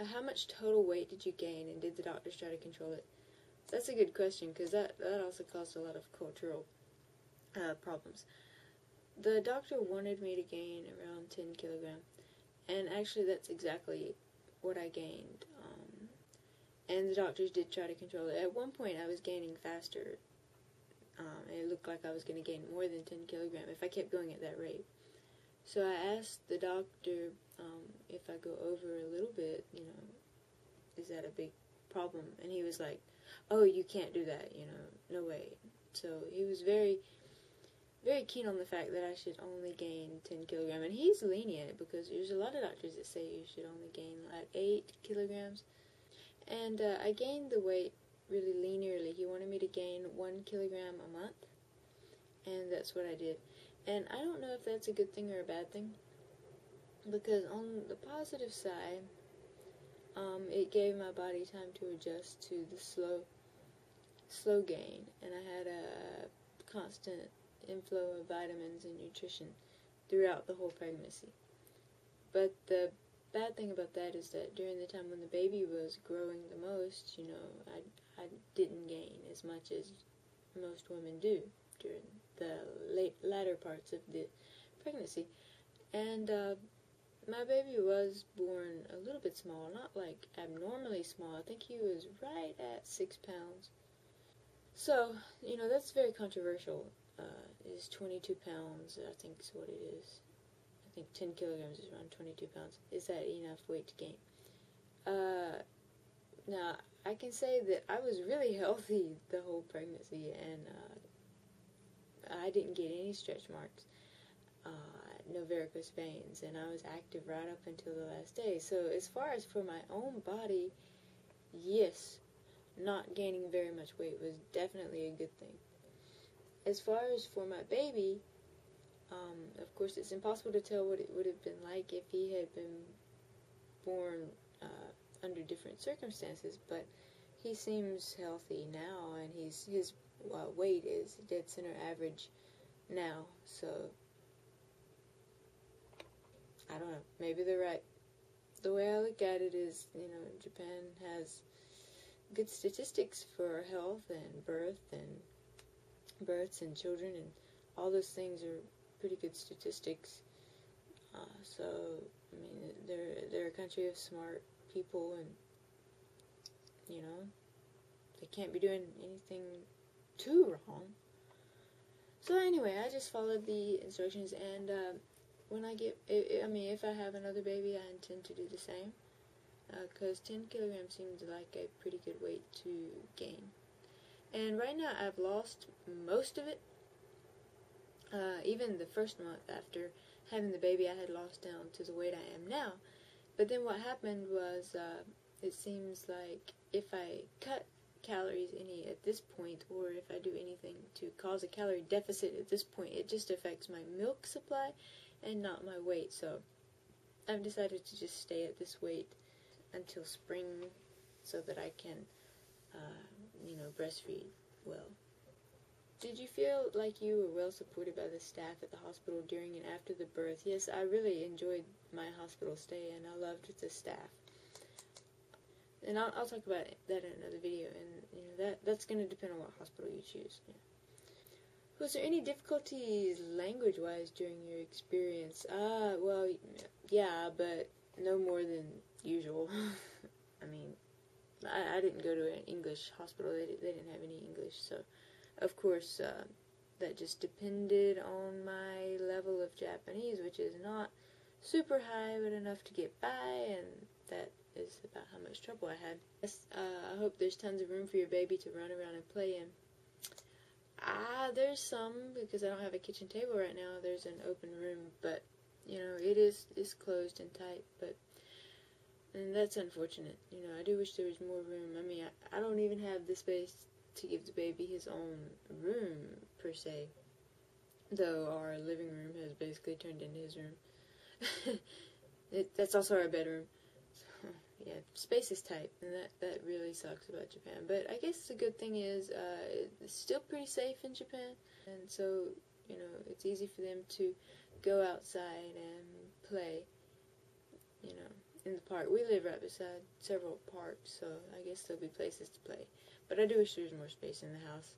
How much total weight did you gain, and did the doctors try to control it? That's a good question, because that also caused a lot of cultural problems. The doctor wanted me to gain around 10 kilograms, and actually that's exactly what I gained. And the doctors did try to control it. At one point I was gaining faster. It looked like I was going to gain more than 10 kilograms if I kept going at that rate. So I asked the doctor, if I go over a little bit, is that a big problem? And he was like, oh, you can't do that, no way. So he was very, very keen on the fact that I should only gain 10 kilograms. And he's lenient, because there's a lot of doctors that say you should only gain like 8 kilograms. And I gained the weight really linearly. He wanted me to gain 1 kilogram a month, and that's what I did. And I don't know if that's a good thing or a bad thing, because on the positive side, it gave my body time to adjust to the slow gain, and I had a constant inflow of vitamins and nutrition throughout the whole pregnancy. But the bad thing about that is that during the time when the baby was growing the most, I didn't gain as much as most women do during the latter parts of the pregnancy. And my baby was born a little bit small, not like abnormally small. I think he was right at 6 pounds. So, that's very controversial. Is 22 pounds, I think is what it is. I think 10 kilograms is around 22 pounds. Is that enough weight to gain? Now, I can say that I was really healthy the whole pregnancy, and I didn't get any stretch marks, no varicose veins, and I was active right up until the last day. So as far as for my own body, yes, not gaining very much weight was definitely a good thing. As far as for my baby, of course it's impossible to tell what it would have been like if he had been born under different circumstances, but he seems healthy now, and his weight is dead center average now, so I don't know, maybe they're right. The way I look at it is, Japan has good statistics for health and births and children, and all those things are pretty good statistics. So, I mean, they're a country of smart people, and, they can't be doing anything too wrong. So anyway, I just followed the instructions, and when I get, if I have another baby, I intend to do the same, because 10 kilograms seems like a pretty good weight to gain. And right now, I've lost most of it. Even the first month after having the baby, I had lost down to the weight I am now. But then what happened was, it seems like if I cut calories any at this point, or if I do anything to cause a calorie deficit at this point, it just affects my milk supply and not my weight. So I've decided to just stay at this weight until spring, so that I can, breastfeed well. Did you feel like you were well supported by the staff at the hospital during and after the birth? Yes, I really enjoyed my hospital stay, and I loved the staff. And I'll talk about that in another video, and that's going to depend on what hospital you choose. Yeah. Was there any difficulties language-wise during your experience? Well, yeah, but no more than usual. I mean, I didn't go to an English hospital. They didn't have any English, so of course that just depended on my level of Japanese, which is not super high, but enough to get by, and that is about how much trouble I had. Yes, I hope there's tons of room for your baby to run around and play in. There's some, because I don't have a kitchen table right now. There's an open room, but it's closed and tight, and that's unfortunate. I do wish there was more room. I mean, I don't even have the space to give the baby his own room, per se, though our living room has basically turned into his room. That's also our bedroom. So, yeah, space is tight, and that really sucks about Japan. But I guess the good thing is it's still pretty safe in Japan, and so it's easy for them to go outside and play. in the park. We live right beside several parks, so I guess there'll be places to play. But I do wish there was more space in the house.